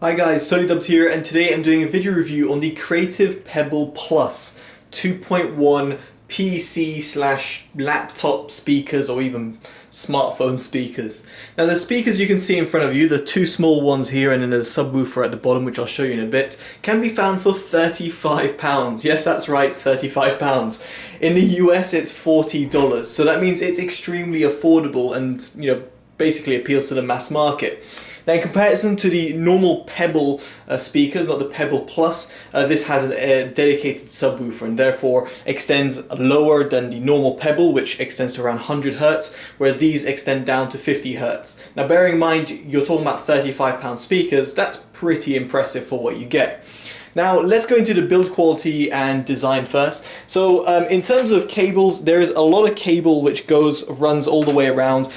Hi guys, Totallydubbed here, and today I'm doing a video review on the Creative Pebble Plus 2.1 PC slash laptop speakers, or even smartphone speakers. Now the speakers you can see in front of you, the two small ones here and then there's a subwoofer at the bottom, which I'll show you in a bit, can be found for £35. Yes, that's right, £35. In the US it's $40, so that means it's extremely affordable and, basically appeals to the mass market. Now in comparison to the normal Pebble speakers, not the Pebble Plus, this has a dedicated subwoofer and therefore extends lower than the normal Pebble, which extends to around 100 Hz, whereas these extend down to 50 Hz. Now bearing in mind you're talking about £35 speakers, that's pretty impressive for what you get. Now let's go into the build quality and design first. So in terms of cables, there is a lot of cable which runs all the way around.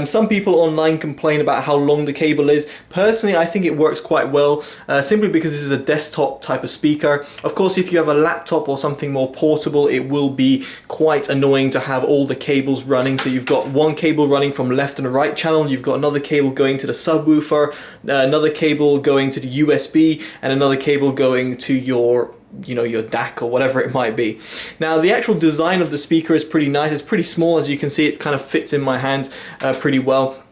Some people online complain about how long the cable is. Personally, I think it works quite well, simply because this is a desktop type of speaker. Of course, if you have a laptop or something more portable, it will be quite annoying to have all the cables running. So you've got one cable running from left and right channel, you've got another cable going to the subwoofer, another cable going to the USB, and another cable going to your DAC or whatever it might be. Now the actual design of the speaker is pretty nice. It's pretty small, as you can see. It kind of fits in my hand pretty well.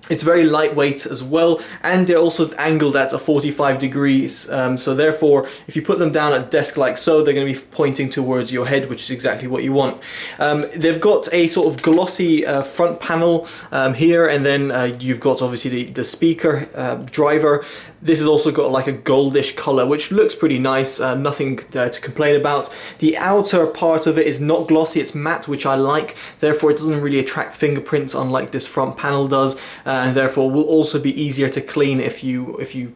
It's very lightweight as well, and they're also angled at 45 degrees, so therefore if you put them down at a desk like so, they're going to be pointing towards your head, which is exactly what you want. They've got a sort of glossy front panel here, and then you've got obviously the speaker driver. This has also got like a goldish color, which looks pretty nice, nothing to complain about. The outer part of it is not glossy, it's matte, which I like, therefore it doesn't really attract fingerprints unlike this front panel does, and therefore will also be easier to clean if you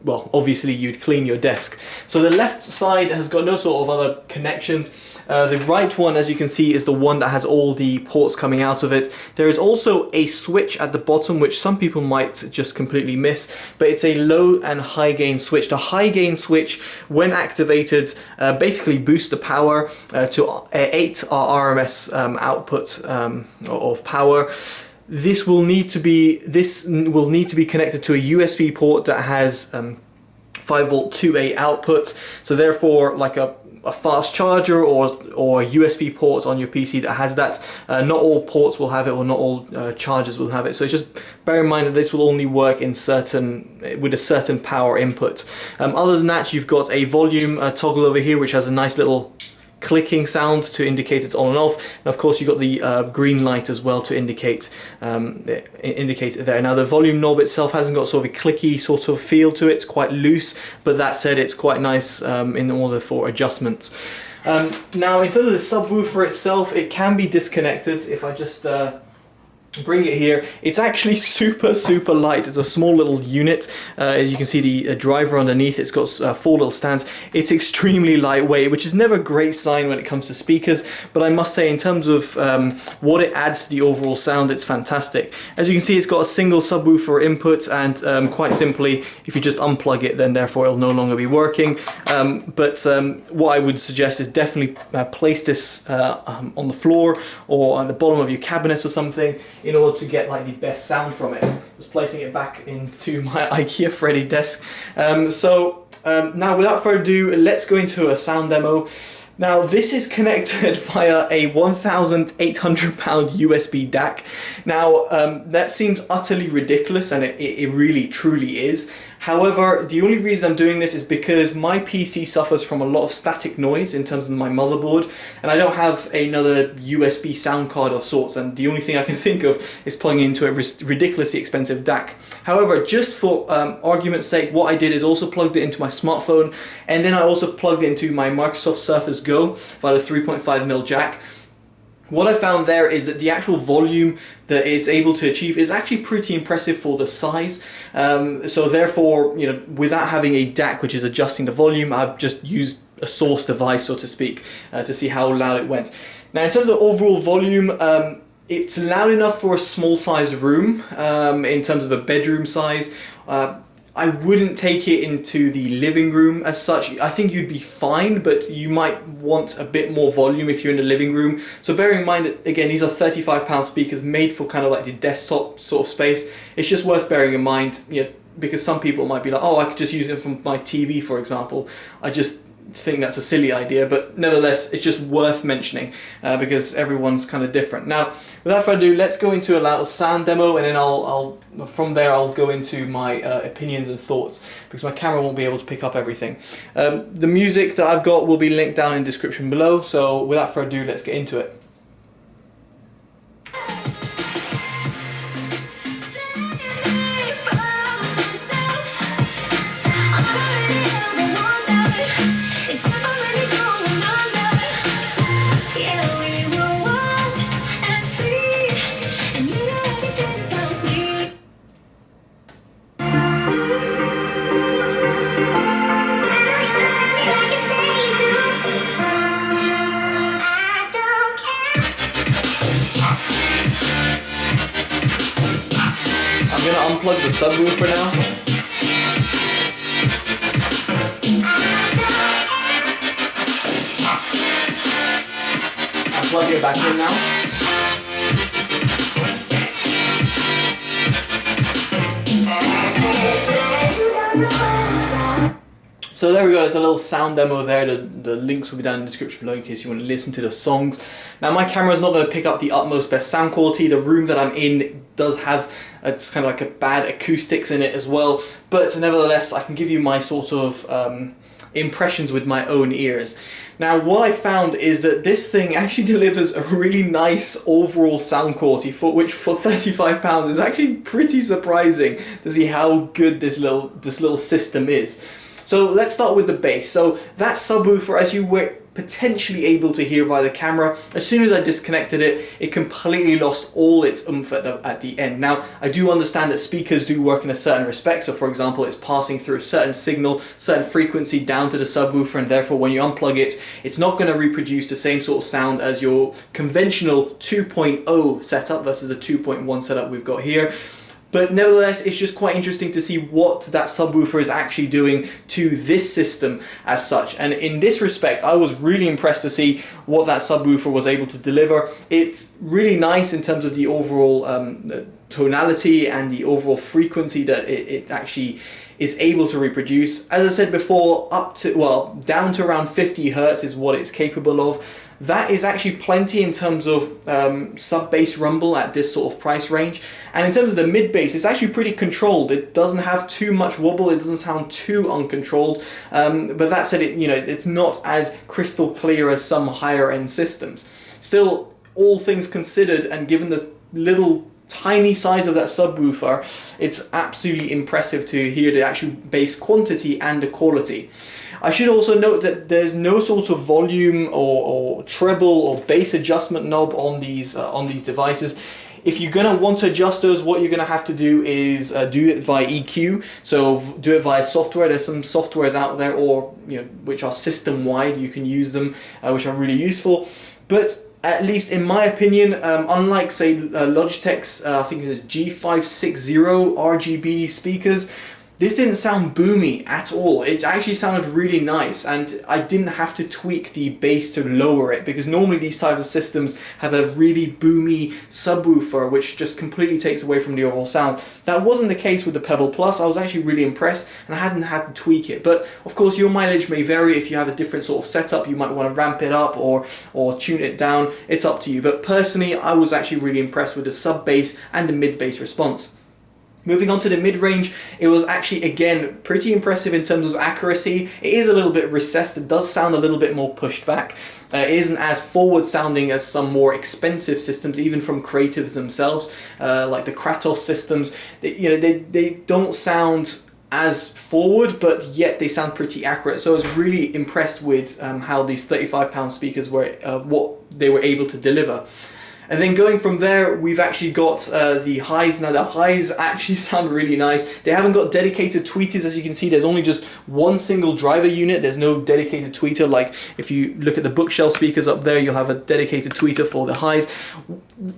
well, obviously you'd clean your desk. So the left side has got no sort of other connections. The right one, as you can see, is the one that has all the ports coming out of it. There is also a switch at the bottom, which some people might just completely miss, but it's a low and high gain switch. The high gain switch, when activated, basically boosts the power to 8 RMS output of power. This will need to be connected to a USB port that has 5V 2A output. So therefore, like a fast charger or a USB port on your PC that has that. Not all ports will have it, or not all chargers will have it. So just bear in mind that this will only work in with a certain power input. Other than that, you've got a volume toggle over here, which has a nice little clicking sound to indicate it's on and off, and of course you've got the green light as well to indicate it there. Now the volume knob itself hasn't got sort of a clicky sort of feel to it, it's quite loose, but that said, it's quite nice in order for adjustments. Now in terms of the subwoofer itself, it can be disconnected. If I just bring it here, it's actually super light. It's a small little unit. As you can see, the driver underneath, it's got 4 little stands. It's extremely lightweight, which is never a great sign when it comes to speakers, but I must say in terms of what it adds to the overall sound, it's fantastic. As you can see, it's got a single subwoofer input, and quite simply, if you just unplug it, then therefore it'll no longer be working. But what I would suggest is definitely place this on the floor or on the bottom of your cabinet or something, in order to get like the best sound from it. Just placing it back into my IKEA Freddy desk. Now without further ado, let's go into a sound demo. Now this is connected via a 1,800 pound USB DAC. Now that seems utterly ridiculous, and it really truly is. However, the only reason I'm doing this is because my PC suffers from a lot of static noise in terms of my motherboard, and I don't have another USB sound card of sorts, and the only thing I can think of is plugging into a ridiculously expensive DAC. However, just for argument's sake, what I did is also plugged it into my smartphone, and then I also plugged it into my Microsoft Surface Go via the 3.5mm jack. What I found there is that the actual volume that it's able to achieve is actually pretty impressive for the size. So therefore, without having a DAC which is adjusting the volume, I've just used a source device, so to speak, to see how loud it went. Now in terms of overall volume, it's loud enough for a small sized room, in terms of a bedroom size. I wouldn't take it into the living room as such. I think you'd be fine, but you might want a bit more volume if you're in the living room. So bearing in mind that, again, these are £35 speakers made for kind of like the desktop sort of space. It's just worth bearing in mind, because some people might be like, oh, I could just use it from my TV, for example. I just think that's a silly idea, but nevertheless, it's just worth mentioning because everyone's kind of different. Now, without further ado, let's go into a little sound demo, and then I'll from there I'll go into my opinions and thoughts, because my camera won't be able to pick up everything. The music that I've got will be linked down in the description below, so without further ado, let's get into it. I'm gonna unplug the subwoofer now. I'm plugging it back in now. So there we go, there's a little sound demo there. The links will be down in the description below in case you want to listen to the songs. Now my camera is not going to pick up the utmost best sound quality. The room that I'm in does have it's kind of like a bad acoustics in it as well, but nevertheless I can give you my sort of impressions with my own ears. Now what I found is that this thing actually delivers a really nice overall sound quality, which for £35 is actually pretty surprising to see how good this little system is. So let's start with the bass. So that subwoofer, as you were potentially able to hear via the camera, as soon as I disconnected it, it completely lost all its oomph at the end. Now, I do understand that speakers do work in a certain respect. So for example, it's passing through a certain signal, certain frequency down to the subwoofer, and therefore when you unplug it, it's not going to reproduce the same sort of sound as your conventional 2.0 setup versus the 2.1 setup we've got here. But nevertheless, it's just quite interesting to see what that subwoofer is actually doing to this system as such. And in this respect, I was really impressed to see what that subwoofer was able to deliver. It's really nice in terms of the overall tonality and the overall frequency that it actually is able to reproduce. As I said before, down to around 50 Hertz is what it's capable of. That is actually plenty in terms of sub-bass rumble at this sort of price range. And in terms of the mid-bass, it's actually pretty controlled. It doesn't have too much wobble, it doesn't sound too uncontrolled. But that said, it's not as crystal clear as some higher end systems. Still, all things considered, and given the little tiny size of that subwoofer, it's absolutely impressive to hear the actual bass quantity and the quality. I should also note that there's no sort of volume or treble or bass adjustment knob on these devices. If you're going to want to adjust those, what you're going to have to do is do it via EQ. So do it via software. There's some softwares out there, or which are system-wide. You can use them, which are really useful. But at least in my opinion, unlike say Logitech's, I think it's G560 RGB speakers, this didn't sound boomy at all. It actually sounded really nice, and I didn't have to tweak the bass to lower it, because normally these types of systems have a really boomy subwoofer which just completely takes away from the overall sound. That wasn't the case with the Pebble Plus. I was actually really impressed, and I hadn't had to tweak it. But of course your mileage may vary. If you have a different sort of setup, you might want to ramp it up or tune it down. It's up to you. But personally, I was actually really impressed with the sub-bass and the mid-bass response. Moving on to the mid-range, it was actually, again, pretty impressive in terms of accuracy. It is a little bit recessed. It does sound a little bit more pushed back. It isn't as forward-sounding as some more expensive systems, even from creatives themselves, like the Kratos systems. They don't sound as forward, but yet they sound pretty accurate. So I was really impressed with how these £35 speakers were, what they were able to deliver. And then going from there, we've actually got the highs. Now the highs actually sound really nice. They haven't got dedicated tweeters, as you can see. There's only just one single driver unit. There's no dedicated tweeter. Like if you look at the bookshelf speakers up there, you'll have a dedicated tweeter for the highs.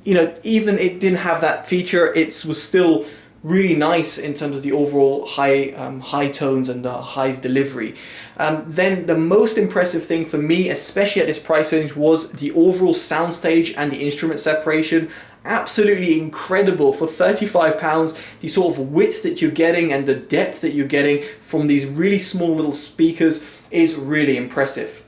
Even it didn't have that feature, it was still really nice in terms of the overall high tones and the highs delivery. Then the most impressive thing for me, especially at this price range, was the overall soundstage and the instrument separation. absolutely incredible. For £35, the sort of width that you're getting and the depth that you're getting from these really small little speakers is really impressive.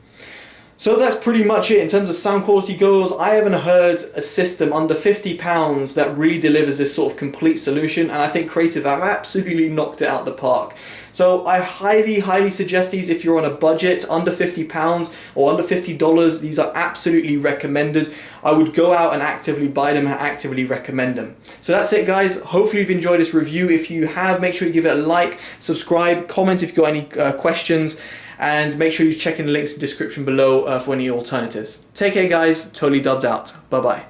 So that's pretty much it in terms of sound quality goes. I haven't heard a system under £50 that really delivers this sort of complete solution, and I think Creative have absolutely knocked it out the park. So I highly suggest these if you're on a budget under £50 or under $50. These are absolutely recommended. I would go out and actively buy them and actively recommend them. So that's it, guys. Hopefully you've enjoyed this review. If you have, make sure you give it a like, subscribe, comment if you've got any questions, and make sure you check in the links in the description below for any alternatives. Take care, guys. Totally Dubbed out. Bye bye.